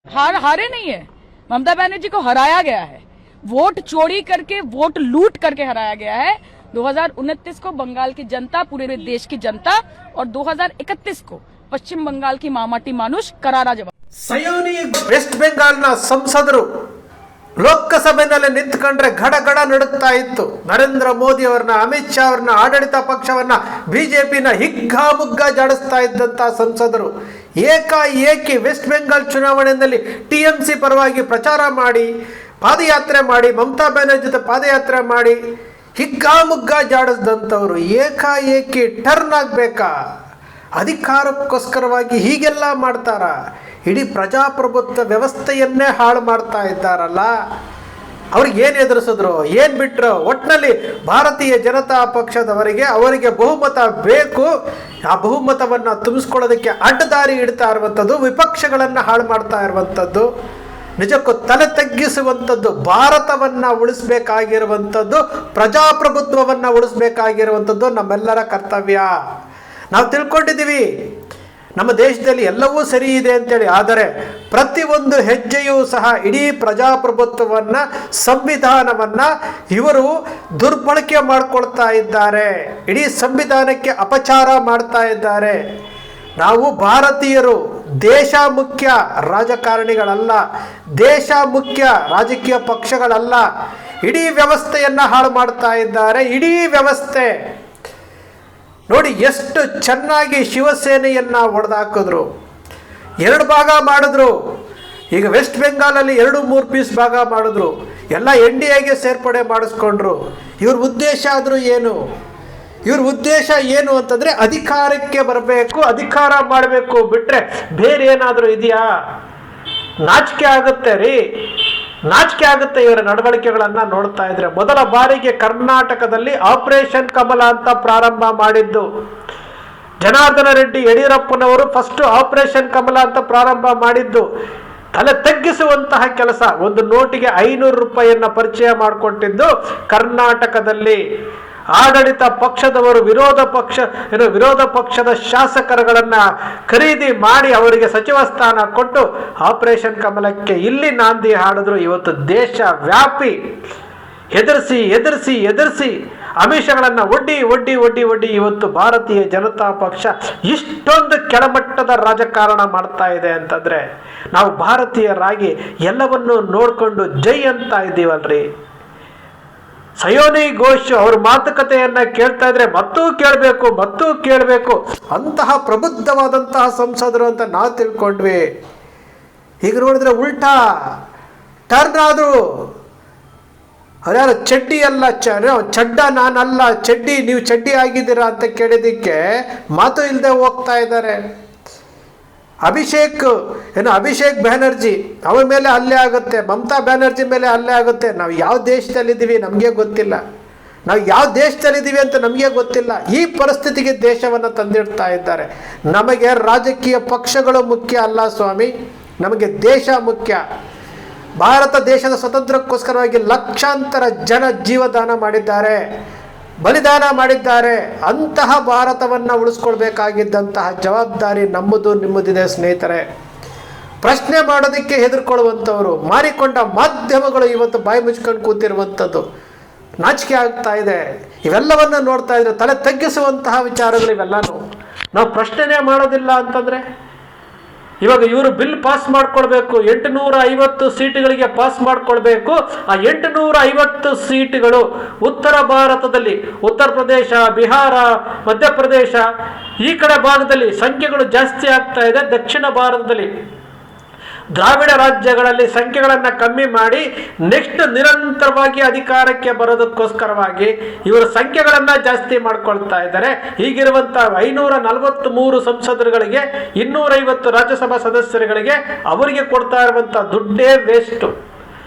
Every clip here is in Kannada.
हारे नहीं है। ममता बनर्जी को हराया गया है, वोट चोरी करके, वोट लूट करके हराया गया है। 2029 को बंगाल की जनता, पूरे देश की जनता, और 2031 को पश्चिम बंगाल की मामाटी मानुष करारा जवाब। ಸಯೋನಿ ವೆಸ್ಟ್ ಬೆಂಗಾಲ್ನ ಸಂಸದರು ಲೋಕಸಭೆಯಲ್ಲಿ ನಿಂತ್ಕೊಂಡ್ರೆ ಗಡಗಡ ನಡುತ್ತಾ ಇತ್ತು. ನರೇಂದ್ರ ಮೋದಿ ಅವರನ್ನ, ಅಮಿತ್ ಶಾ ಅವರನ್ನ, ಆಡಳಿತ ಪಕ್ಷವನ್ನ, ಬಿಜೆಪಿನ ಹಿಗ್ಗಾಮುಗ್ಗ ಜಾಡಿಸ್ತಾ ಇದ್ದಂತ ಸಂಸದರು ಏಕಾಏಕಿ ವೆಸ್ಟ್ ಬೆಂಗಾಲ್ ಚುನಾವಣೆಯಲ್ಲಿ ಟಿಎಂಸಿ ಪರವಾಗಿ ಪ್ರಚಾರ ಮಾಡಿ, ಪಾದಯಾತ್ರೆ ಮಾಡಿ, ಮಮತಾ ಬ್ಯಾನರ್ಜಿ ಜೊತೆ ಪಾದಯಾತ್ರೆ ಮಾಡಿ ಹಿಗ್ಗಾಮುಗ್ಗ ಜಾಡಿಸಿದಂಥವ್ರು ಏಕಾಏಕಿ ಟರ್ನ್ ಆಗಬೇಕಾ? ಅಧಿಕಾರಕ್ಕೋಸ್ಕರವಾಗಿ ಹೀಗೆಲ್ಲ ಮಾಡ್ತಾರ? ಇಡೀ ಪ್ರಜಾಪ್ರಭುತ್ವ ವ್ಯವಸ್ಥೆಯನ್ನೇ ಹಾಳು ಮಾಡ್ತಾ ಇದ್ದಾರಲ್ಲ. ಅವ್ರಿಗೆ ಏನು ಎದುರಿಸಿದ್ರು, ಏನು ಬಿಟ್ಟರು? ಒಟ್ಟಿನಲ್ಲಿ ಭಾರತೀಯ ಜನತಾ ಪಕ್ಷದವರಿಗೆ ಅವರಿಗೆ ಬಹುಮತ ಬೇಕು. ಆ ಬಹುಮತವನ್ನು ತುಂಬಿಸ್ಕೊಳ್ಳೋದಕ್ಕೆ ಅಡ್ಡದಾರಿ ಇಡ್ತಾ ಇರುವಂಥದ್ದು, ವಿಪಕ್ಷಗಳನ್ನು ಹಾಳು ಮಾಡ್ತಾ ಇರುವಂಥದ್ದು, ನಿಜಕ್ಕೂ ತಲೆ ತಗ್ಗಿಸುವಂಥದ್ದು. ಭಾರತವನ್ನು ಉಳಿಸ್ಬೇಕಾಗಿರುವಂಥದ್ದು, ಪ್ರಜಾಪ್ರಭುತ್ವವನ್ನು ಉಳಿಸ್ಬೇಕಾಗಿರುವಂಥದ್ದು ನಮ್ಮೆಲ್ಲರ ಕರ್ತವ್ಯ. ನಾವು ತಿಳ್ಕೊಂಡಿದ್ದೀವಿ ನಮ್ಮ ದೇಶದಲ್ಲಿ ಎಲ್ಲವೂ ಸರಿ ಇದೆ ಅಂತೇಳಿ. ಆದರೆ ಪ್ರತಿಯೊಂದು ಹೆಜ್ಜೆಯೂ ಸಹ ಇಡೀ ಪ್ರಜಾಪ್ರಭುತ್ವವನ್ನು, ಸಂವಿಧಾನವನ್ನು ಇವರು ದುರ್ಬಳಕೆ ಮಾಡಿಕೊಳ್ತಾ ಇದ್ದಾರೆ. ಇಡೀ ಸಂವಿಧಾನಕ್ಕೆ ಅಪಚಾರ ಮಾಡ್ತಾ ಇದ್ದಾರೆ. ನಾವು ಭಾರತೀಯರು ದೇಶ ಮುಖ್ಯ, ರಾಜಕಾರಣಿಗಳಲ್ಲ. ದೇಶ ಮುಖ್ಯ, ರಾಜಕೀಯ ಪಕ್ಷಗಳಲ್ಲ. ಇಡೀ ವ್ಯವಸ್ಥೆಯನ್ನು ಹಾಳು ಮಾಡ್ತಾ ಇದ್ದಾರೆ. ಇಡೀ ವ್ಯವಸ್ಥೆ ನೋಡಿ ಎಷ್ಟು ಚೆನ್ನಾಗಿ ಶಿವಸೇನೆಯನ್ನು ಹೊಡೆದಾಕಿದ್ರು, 2 ಭಾಗ ಮಾಡಿದ್ರು. ಈಗ ವೆಸ್ಟ್ ಬೆಂಗಾಲಲ್ಲಿ 2-3 ಪೀಸ್ ಭಾಗ ಮಾಡಿದ್ರು. ಎಲ್ಲ NDAಗೆ ಸೇರ್ಪಡೆ ಮಾಡಿಸ್ಕೊಂಡ್ರು. ಇವ್ರ ಉದ್ದೇಶ ಆದರೂ ಏನು? ಇವ್ರ ಉದ್ದೇಶ ಏನು ಅಂತಂದರೆ ಅಧಿಕಾರಕ್ಕೆ ಬರಬೇಕು, ಅಧಿಕಾರ ಮಾಡಬೇಕು, ಬಿಟ್ಟರೆ ಬೇರೆ ಏನಾದರೂ ಇದೆಯಾ? ನಾಚಿಕೆ ಆಗುತ್ತೆ ರೀ, ನಾಚಿಕೆ ಆಗುತ್ತೆ ಇವರ ನಡವಳಿಕೆಗಳನ್ನು ನೋಡ್ತಾ ಇದ್ರೆ. ಮೊದಲ ಬಾರಿಗೆ ಕರ್ನಾಟಕದಲ್ಲಿ ಆಪರೇಷನ್ ಕಮಲ ಅಂತ ಪ್ರಾರಂಭ ಮಾಡಿದ್ದು ಜನಾರ್ದನ ರೆಡ್ಡಿ ಯಡಿಯೂರಪ್ಪನವರು. ಫಸ್ಟ್ ಆಪರೇಷನ್ ಕಮಲ ಅಂತ ಪ್ರಾರಂಭ ಮಾಡಿದ್ದು ತಲೆ ತಗ್ಗಿಸುವಂತಹ ಕೆಲಸ. ಒಂದು ನೋಟಿಗೆ 500 ರೂಪಾಯಿಯನ್ನು ಪರಿಚಯ ಮಾಡಿಕೊಟ್ಟಿದ್ದು ಕರ್ನಾಟಕದಲ್ಲಿ. ಆಡಳಿತ ಪಕ್ಷದವರು ವಿರೋಧ ಪಕ್ಷದ ಶಾಸಕರುಗಳನ್ನು ಖರೀದಿ ಮಾಡಿ ಅವರಿಗೆ ಸಚಿವ ಸ್ಥಾನ ಕೊಟ್ಟು ಆಪರೇಷನ್ ಕಮಲಕ್ಕೆ ಇಲ್ಲಿ ನಾಂದಿ ಹಾಡಿದ್ರು. ಇವತ್ತು ದೇಶ ವ್ಯಾಪಿ ಎದುರಿಸಿ ಎದುರಿಸಿ ಎದುರಿಸಿ ಆಮಿಷಗಳನ್ನು ಒಡ್ಡಿ ಇವತ್ತು ಭಾರತೀಯ ಜನತಾ ಪಕ್ಷ ಇಷ್ಟೊಂದು ಕೆಳಮಟ್ಟದ ರಾಜಕಾರಣ ಮಾಡ್ತಾ ಇದೆ ಅಂತಂದ್ರೆ ನಾವು ಭಾರತೀಯರಾಗಿ ಎಲ್ಲವನ್ನೂ ನೋಡಿಕೊಂಡು ಜೈ ಅಂತ ಇದ್ದೀವಲ್ರಿ. ಸಯೋನಿ ಘೋಷ್ ಅವ್ರ ಮಾತುಕತೆಯನ್ನ ಕೇಳ್ತಾ ಇದ್ರೆ ಮತ್ತೂ ಕೇಳಬೇಕು ಅಂತಹ ಪ್ರಬುದ್ಧವಾದಂತಹ ಸಂಸದರು ಅಂತ ನಾವು ತಿಳ್ಕೊಂಡ್ವಿ. ಈಗ ನೋಡಿದ್ರೆ ಉಲ್ಟಾ ಟರ್ನ್ ಆದ್ರು. ಅವ್ರ್ಯಾರು ಚಡ್ಡಿ ಅಲ್ಲ, ಚಡ್ಡ ನಾನಲ್ಲ, ಚಡ್ಡಿ ನೀವು ಚಡ್ಡಿ ಆಗಿದ್ದೀರಾ ಅಂತ ಕೇಳಿದ್ದಕ್ಕೆ ಮಾತು ಇಲ್ಲದೆ ಹೋಗ್ತಾ ಇದ್ದಾರೆ. ಅಭಿಷೇಕ್ ಬ್ಯಾನರ್ಜಿ ಅವರ ಮೇಲೆ ಹಲ್ಲೆ ಆಗುತ್ತೆ, ಮಮತಾ ಬ್ಯಾನರ್ಜಿ ಮೇಲೆ ಹಲ್ಲೆ ಆಗುತ್ತೆ. ನಾವು ಯಾವ ದೇಶದಲ್ಲಿದ್ದೀವಿ ನಮಗೆ ಗೊತ್ತಿಲ್ಲ, ನಾವು ಯಾವ ದೇಶದಲ್ಲಿದ್ದೀವಿ ಅಂತ ನಮಗೆ ಗೊತ್ತಿಲ್ಲ. ಈ ಪರಿಸ್ಥಿತಿಗೆ ದೇಶವನ್ನು ತಂದಿಡ್ತಾ ಇದ್ದಾರೆ. ನಮಗೆ ರಾಜಕೀಯ ಪಕ್ಷಗಳು ಮುಖ್ಯ ಅಲ್ಲ ಸ್ವಾಮಿ, ನಮಗೆ ದೇಶ ಮುಖ್ಯ. ಭಾರತ ದೇಶದ ಸ್ವತಂತ್ರಕ್ಕೋಸ್ಕರವಾಗಿ ಲಕ್ಷಾಂತರ ಜನ ಜೀವದಾನ ಮಾಡಿದ್ದಾರೆ, ಬಲಿದಾನ ಮಾಡಿದ್ದಾರೆ. ಅಂತಹ ಭಾರತವನ್ನು ಉಳಿಸ್ಕೊಳ್ಬೇಕಾಗಿದ್ದಂತಹ ಜವಾಬ್ದಾರಿ ನಮ್ಮದು, ನಿಮ್ಮದಿದೆ ಸ್ನೇಹಿತರೆ. ಪ್ರಶ್ನೆ ಮಾಡೋದಕ್ಕೆ ಹೆದರ್ಕೊಳ್ಳುವಂಥವ್ರು, ಮಾರಿಕೊಂಡ ಮಾಧ್ಯಮಗಳು ಇವತ್ತು ಬಾಯಿ ಮುಚ್ಕೊಂಡು ಕೂತಿರುವಂಥದ್ದು ನಾಚಿಕೆ ಆಗ್ತಾ ಇದೆ. ಇವೆಲ್ಲವನ್ನು ನೋಡ್ತಾ ಇದ್ರೆ ತಲೆ ತಗ್ಗಿಸುವಂತಹ ವಿಚಾರಗಳು ಇವೆಲ್ಲನೂ. ನಾವು ಪ್ರಶ್ನೆನೇ ಮಾಡೋದಿಲ್ಲ ಅಂತಂದರೆ ಇವಾಗ ಇವರು ಬಿಲ್ ಪಾಸ್ ಮಾಡ್ಕೊಳ್ಬೇಕು, 850 ಸೀಟುಗಳಿಗೆ ಪಾಸ್ ಮಾಡ್ಕೊಳ್ಬೇಕು. ಆ 850 ಸೀಟುಗಳು ಉತ್ತರ ಭಾರತದಲ್ಲಿ, ಉತ್ತರ ಪ್ರದೇಶ, ಬಿಹಾರ, ಮಧ್ಯಪ್ರದೇಶ ಈ ಕಡೆ ಭಾಗದಲ್ಲಿ ಸಂಖ್ಯೆಗಳು ಜಾಸ್ತಿ ಆಗ್ತಾ ಇದೆ. ದಕ್ಷಿಣ ಭಾರತದಲ್ಲಿ ದ್ರಾವಿಡ ರಾಜ್ಯಗಳಲ್ಲಿ ಸಂಖ್ಯೆಗಳನ್ನು ಕಮ್ಮಿ ಮಾಡಿ ನೆಕ್ಸ್ಟ್ ನಿರಂತರವಾಗಿ ಅಧಿಕಾರಕ್ಕೆ ಬರೋದಕ್ಕೋಸ್ಕರವಾಗಿ ಇವರು ಸಂಖ್ಯೆಗಳನ್ನು ಜಾಸ್ತಿ ಮಾಡ್ಕೊಳ್ತಾ ಇದ್ದಾರೆ. ಹೀಗಿರುವಂಥ 543 ಸಂಸದರುಗಳಿಗೆ, 250 ರಾಜ್ಯಸಭಾ ಸದಸ್ಯರುಗಳಿಗೆ ಅವರಿಗೆ ಕೊಡ್ತಾ ಇರುವಂಥ ದುಡ್ಡೇ ವೇಸ್ಟು,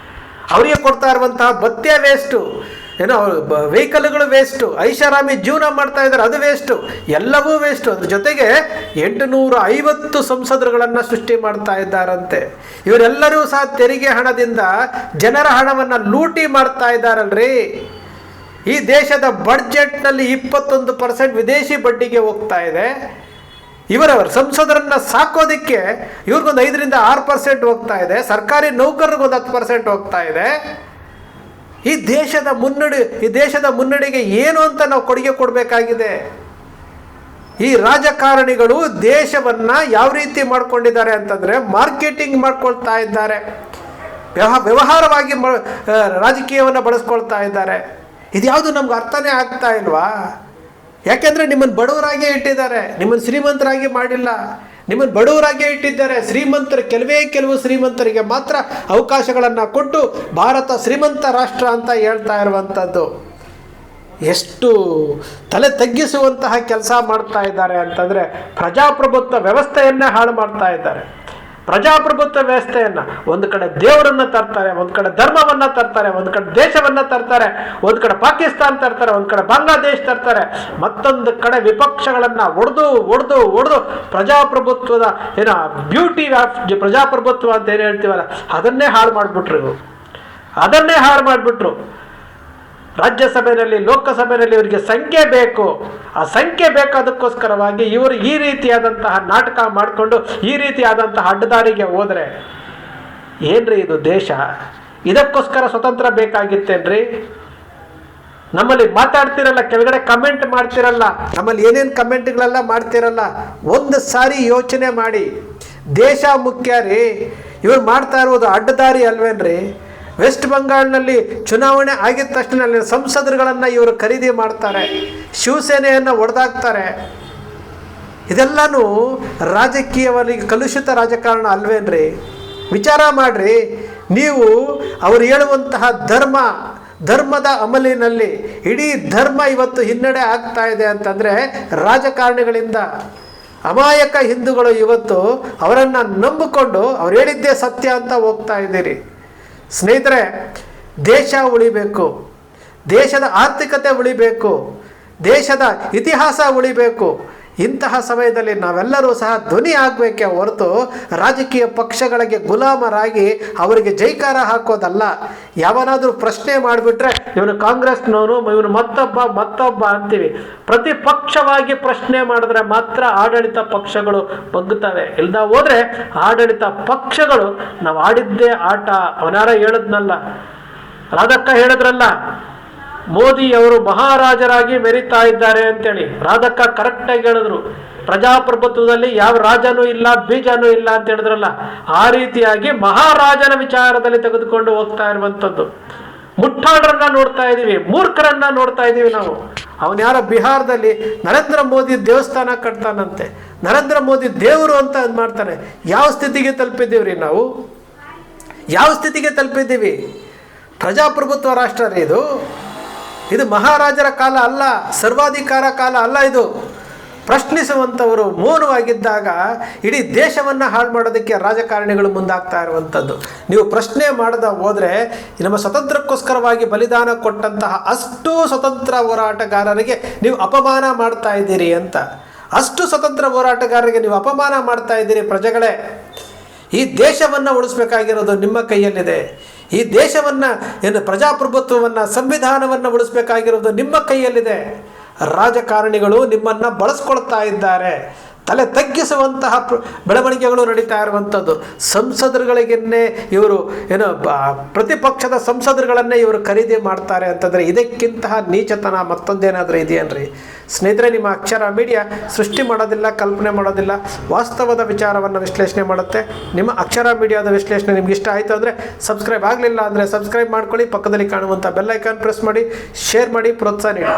ಅವರಿಗೆ ಕೊಡ್ತಾ ಇರುವಂತಹ ಭತ್ಯೆ ವೇಸ್ಟು, ಏನೋ ವೆಹಿಕಲ್ಗಳು ವೇಸ್ಟು, ಐಷಾರಾಮಿ ಜೀವನ ಮಾಡ್ತಾ ಇದ್ದಾರೆ ಅದು ವೇಸ್ಟು, ಎಲ್ಲವೂ ವೇಸ್ಟು. ಅದ್ರ ಜೊತೆಗೆ 850 ಸಂಸದರುಗಳನ್ನು ಸೃಷ್ಟಿ ಮಾಡ್ತಾ ಇದ್ದಾರಂತೆ. ಇವರೆಲ್ಲರೂ ಸಹ ತೆರಿಗೆ ಹಣದಿಂದ ಜನರ ಹಣವನ್ನು ಲೂಟಿ ಮಾಡ್ತಾ ಇದ್ದಾರಲ್ರಿ. ಈ ದೇಶದ ಬಡ್ಜೆಟ್ನಲ್ಲಿ 21% ವಿದೇಶಿ ಬಡ್ಡಿಗೆ ಹೋಗ್ತಾ ಇದೆ. ಇವರವರು ಸಂಸದರನ್ನ ಸಾಕೋದಿಕ್ಕೆ ಇವ್ರಿಗೊಂದು 5-6% ಹೋಗ್ತಾ ಇದೆ, ಸರ್ಕಾರಿ ನೌಕರರಿಗೊಂದು 10% ಹೋಗ್ತಾ ಇದೆ. ಈ ದೇಶದ ಮುನ್ನಡೆಗೆ ಏನು ಅಂತ ನಾವು ಕೊಡುಗೆ ಕೊಡಬೇಕಾಗಿದೆ. ಈ ರಾಜಕಾರಣಿಗಳು ದೇಶವನ್ನ ಯಾವ ರೀತಿ ಮಾಡ್ಕೊಂಡಿದ್ದಾರೆ ಅಂತಂದ್ರೆ ಮಾರ್ಕೆಟಿಂಗ್ ಮಾಡ್ಕೊಳ್ತಾ ಇದ್ದಾರೆ, ವ್ಯವಹಾರವಾಗಿ ರಾಜಕೀಯವನ್ನು ಬಳಸ್ಕೊಳ್ತಾ ಇದ್ದಾರೆ. ಇದ್ಯಾವುದು ನಮ್ಗೆ ಅರ್ಥನೇ ಆಗ್ತಾ ಇಲ್ವಾ? ಯಾಕೆಂದರೆ ನಿಮ್ಮನ್ನು ಬಡವರಾಗೇ ಇಟ್ಟಿದ್ದಾರೆ, ನಿಮ್ಮನ್ನು ಶ್ರೀಮಂತರಾಗಿ ಮಾಡಿಲ್ಲ. ನಿಮ್ಮನ್ನು ಬಡವರಾಗೇ ಇಟ್ಟಿದ್ದಾರೆ. ಕೆಲವು ಶ್ರೀಮಂತರಿಗೆ ಮಾತ್ರ ಅವಕಾಶಗಳನ್ನು ಕೊಟ್ಟು ಭಾರತ ಶ್ರೀಮಂತ ರಾಷ್ಟ್ರ ಅಂತ ಹೇಳ್ತಾ ಇರುವಂಥದ್ದು. ಎಷ್ಟು ತಲೆ ತಗ್ಗಿಸುವಂತಹ ಕೆಲಸ ಮಾಡ್ತಾ ಇದ್ದಾರೆ ಅಂತಂದರೆ ಪ್ರಜಾಪ್ರಭುತ್ವ ವ್ಯವಸ್ಥೆಯನ್ನೇ ಹಾಳು ಮಾಡ್ತಾ ಇದ್ದಾರೆ. ಪ್ರಜಾಪ್ರಭುತ್ವ ವ್ಯವಸ್ಥೆಯನ್ನು ಒಂದು ಕಡೆ ದೇವರನ್ನು ತರ್ತಾರೆ, ಒಂದು ಕಡೆ ಧರ್ಮವನ್ನು ತರ್ತಾರೆ, ಒಂದು ಕಡೆ ದೇಶವನ್ನು ತರ್ತಾರೆ, ಒಂದು ಕಡೆ ಪಾಕಿಸ್ತಾನ ತರ್ತಾರೆ, ಒಂದು ಕಡೆ ಬಾಂಗ್ಲಾದೇಶ ತರ್ತಾರೆ, ಮತ್ತೊಂದು ಕಡೆ ವಿಪಕ್ಷಗಳನ್ನು ಒಡೆದು ಪ್ರಜಾಪ್ರಭುತ್ವದ ಬ್ಯೂಟಿ ಪ್ರಜಾಪ್ರಭುತ್ವ ಅಂತ ಏನು ಹೇಳ್ತೀವಲ್ಲ ಅದನ್ನೇ ಹಾಳು ಮಾಡಿಬಿಟ್ರು. ರಾಜ್ಯಸಭೆಯಲ್ಲಿ ಲೋಕಸಭೆಯಲ್ಲಿ ಇವರಿಗೆ ಸಂಖ್ಯೆ ಬೇಕು. ಆ ಸಂಖ್ಯೆ ಬೇಕಾದಕ್ಕೋಸ್ಕರವಾಗಿ ಇವರು ಈ ರೀತಿಯಾದಂತಹ ನಾಟಕ ಮಾಡಿಕೊಂಡು ಈ ರೀತಿಯಾದಂತಹ ಅಡ್ಡದಾರಿಗೆ ಹೋದರೆ ಏನ್ರಿ ಇದು ದೇಶ? ಇದಕ್ಕೋಸ್ಕರ ಸ್ವತಂತ್ರ ಬೇಕಾಗಿತ್ತೇನ್ರಿ? ನಮ್ಮಲ್ಲಿ ಮಾತಾಡ್ತಿರಲ್ಲ, ಕೆಳಗಡೆ ಕಮೆಂಟ್ ಮಾಡ್ತಿರಲ್ಲ, ನಮ್ಮಲ್ಲಿ ಏನೇನು ಕಮೆಂಟ್ಗಳೆಲ್ಲ ಮಾಡ್ತಿರಲ್ಲ, ಒಂದು ಸಾರಿ ಯೋಚನೆ ಮಾಡಿ. ದೇಶ ಮುಖ್ಯ ರೀ. ಇವ್ರು ಮಾಡ್ತಾ ಇರೋದು ಅಡ್ಡದಾರಿ ಅಲ್ವೇನ್ರಿ? ವೆಸ್ಟ್ ಬಂಗಾಳ್ನಲ್ಲಿ ಚುನಾವಣೆ ಆಗಿದ ತಕ್ಷಣ ಅಲ್ಲಿ ಸಂಸದರುಗಳನ್ನು ಇವರು ಖರೀದಿ ಮಾಡ್ತಾರೆ, ಶಿವಸೇನೆಯನ್ನು ಒಡೆದಾಕ್ತಾರೆ. ಇದೆಲ್ಲನೂ ರಾಜಕೀಯವಾಗಿ ಕಲುಷಿತ ರಾಜಕಾರಣ ಅಲ್ವೇನ್ರಿ? ವಿಚಾರ ಮಾಡ್ರಿ. ನೀವು ಅವರು ಹೇಳುವಂತಹ ಧರ್ಮದ ಅಮಲಿನಲ್ಲಿ ಇಡೀ ಧರ್ಮ ಇವತ್ತು ಹಿನ್ನಡೆ ಆಗ್ತಾ ಇದೆ ಅಂತಂದರೆ ರಾಜಕಾರಣಿಗಳಿಂದ. ಅಮಾಯಕ ಹಿಂದೂಗಳು ಇವತ್ತು ಅವರನ್ನು ನಂಬಿಕೊಂಡು ಅವ್ರು ಹೇಳಿದ್ದೇ ಸತ್ಯ ಅಂತ ಹೋಗ್ತಾ ಇದ್ದೀರಿ. ಸ್ನೇಹಿತರೆ, ದೇಶ ಉಳಿಬೇಕು, ದೇಶದ ಆರ್ಥಿಕತೆ ಉಳಿಬೇಕು, ದೇಶದ ಇತಿಹಾಸ ಉಳಿಬೇಕು. ಇಂತಹ ಸಮಯದಲ್ಲಿ ನಾವೆಲ್ಲರೂ ಸಹ ಧ್ವನಿ ಆಗಬೇಕೇ ಹೊರತು ರಾಜಕೀಯ ಪಕ್ಷಗಳಿಗೆ ಗುಲಾಮರಾಗಿ ಅವರಿಗೆ ಜೈಕಾರ ಹಾಕೋದಲ್ಲ. ಯಾವನಾದರೂ ಪ್ರಶ್ನೆ ಮಾಡಿಬಿಟ್ರೆ ಇವನು ಕಾಂಗ್ರೆಸ್ನವನು, ಇವನು ಮತ್ತೊಬ್ಬ ಅಂತೀವಿ. ಪ್ರತಿಪಕ್ಷವಾಗಿ ಪ್ರಶ್ನೆ ಮಾಡಿದ್ರೆ ಮಾತ್ರ ಆಡಳಿತ ಪಕ್ಷಗಳು ಬಗ್ಗುತ್ತವೆ. ಇಲ್ದ ಹೋದ್ರೆ ಆಡಳಿತ ಪಕ್ಷಗಳು ನಾವು ಆಡಿದ್ದೇ ಆಟ. ಅವನಾರ ಹೇಳಿದ್ನಲ್ಲ, ರಾಧಕ್ಕ ಹೇಳಿದ್ರಲ್ಲ, ಮೋದಿ ಅವರು ಮಹಾರಾಜರಾಗಿ ಮೆರಿತಾ ಇದ್ದಾರೆ ಅಂತೇಳಿ. ರಾಧಕ್ಕ ಕರೆಕ್ಟಾಗಿ ಹೇಳಿದ್ರು, ಪ್ರಜಾಪ್ರಭುತ್ವದಲ್ಲಿ ಯಾವ ರಾಜನೂ ಇಲ್ಲ, ಬೀಜನೂ ಇಲ್ಲ ಅಂತ ಹೇಳಿದ್ರಲ್ಲ, ಆ ರೀತಿಯಾಗಿ ಮಹಾರಾಜನ ವಿಚಾರದಲ್ಲಿ ತೆಗೆದುಕೊಂಡು ಹೋಗ್ತಾ ಇರುವಂಥದ್ದು. ಮುಟ್ಟಾಳರನ್ನ ನೋಡ್ತಾ ಇದ್ದೀವಿ, ಮೂರ್ಖರನ್ನ ನೋಡ್ತಾ ಇದ್ದೀವಿ ನಾವು. ಅವನು ಯಾರ ಬಿಹಾರದಲ್ಲಿ ನರೇಂದ್ರ ಮೋದಿ ದೇವಸ್ಥಾನ ಕಟ್ತಾನಂತೆ, ನರೇಂದ್ರ ಮೋದಿ ದೇವರು ಅಂತ ಮಾಡ್ತಾನೆ. ಯಾವ ಸ್ಥಿತಿಗೆ ತಲುಪಿದ್ದೀವ್ರಿ ನಾವು? ಯಾವ ಸ್ಥಿತಿಗೆ ತಲುಪಿದ್ದೀವಿ? ಪ್ರಜಾಪ್ರಭುತ್ವ ರಾಷ್ಟ್ರ ರೀ ಇದು ಮಹಾರಾಜರ ಕಾಲ ಅಲ್ಲ, ಸರ್ವಾಧಿಕಾರ ಕಾಲ ಅಲ್ಲ. ಇದು ಪ್ರಶ್ನಿಸುವಂಥವರು ಮೌನವಾಗಿದ್ದಾಗ ಇಡೀ ದೇಶವನ್ನು ಹಾಳು ಮಾಡೋದಕ್ಕೆ ರಾಜಕಾರಣಿಗಳು ಮುಂದಾಗ್ತಾ ಇರುವಂಥದ್ದು. ನೀವು ಪ್ರಶ್ನೆ ಮಾಡದ ಹೋದರೆ ನಮ್ಮ ಸ್ವತಂತ್ರಕ್ಕೋಸ್ಕರವಾಗಿ ಬಲಿದಾನ ಕೊಟ್ಟಂತಹ ಅಷ್ಟು ಸ್ವತಂತ್ರ ಹೋರಾಟಗಾರರಿಗೆ ನೀವು ಅಪಮಾನ ಮಾಡ್ತಾ ಇದ್ದೀರಿ ಅಂತ. ಅಷ್ಟು ಸ್ವತಂತ್ರ ಹೋರಾಟಗಾರರಿಗೆ ನೀವು ಅಪಮಾನ ಮಾಡ್ತಾ ಇದ್ದೀರಿ ಪ್ರಜೆಗಳೇ. ಈ ದೇಶವನ್ನು ಉಳಿಸ್ಬೇಕಾಗಿರೋದು ನಿಮ್ಮ ಕೈಯಲ್ಲಿದೆ. ಈ ದೇಶವನ್ನು ಪ್ರಜಾಪ್ರಭುತ್ವವನ್ನು ಸಂವಿಧಾನವನ್ನು ಉಳಿಸ್ಬೇಕಾಗಿರೋದು ನಿಮ್ಮ ಕೈಯಲ್ಲಿದೆ. ರಾಜಕಾರಣಿಗಳು ನಿಮ್ಮನ್ನು ಬಳಸ್ಕೊಳ್ತಾ ಇದ್ದಾರೆ. ತಲೆ ತಗ್ಗಿಸುವಂತಹ ಬೆಳವಣಿಗೆಗಳು ನಡೀತಾ ಇರುವಂಥದ್ದು. ಸಂಸದರುಗಳಿಗೆನ್ನೇ ಇವರು ಪ್ರತಿಪಕ್ಷದ ಸಂಸದರುಗಳನ್ನೇ ಇವರು ಖರೀದಿ ಮಾಡ್ತಾರೆ ಅಂತಂದರೆ ಇದಕ್ಕಿಂತಹ ನೀಚತನ ಮತ್ತೊಂದೇನಾದರೂ ಇದೆಯೇನ್ರಿ? ಸ್ನೇಹಿತರೆ, ನಿಮ್ಮ ಅಕ್ಷರ ಮೀಡಿಯಾ ಸೃಷ್ಟಿ ಮಾಡೋದಿಲ್ಲ, ಕಲ್ಪನೆ ಮಾಡೋದಿಲ್ಲ, ವಾಸ್ತವದ ವಿಚಾರವನ್ನು ವಿಶ್ಲೇಷಣೆ ಮಾಡುತ್ತೆ. ನಿಮ್ಮ ಅಕ್ಷರ ಮೀಡಿಯಾದ ವಿಶ್ಲೇಷಣೆ ನಿಮ್ಗೆ ಇಷ್ಟ ಆಯಿತು ಅಂದರೆ ಸಬ್ಸ್ಕ್ರೈಬ್ ಆಗಲಿಲ್ಲ ಅಂದರೆ ಸಬ್ಸ್ಕ್ರೈಬ್ ಮಾಡ್ಕೊಳ್ಳಿ. ಪಕ್ಕದಲ್ಲಿ ಕಾಣುವಂಥ ಬೆಲ್ ಐಕಾನ್ ಪ್ರೆಸ್ ಮಾಡಿ, ಶೇರ್ ಮಾಡಿ, ಪ್ರೋತ್ಸಾಹ ನೀಡಿ.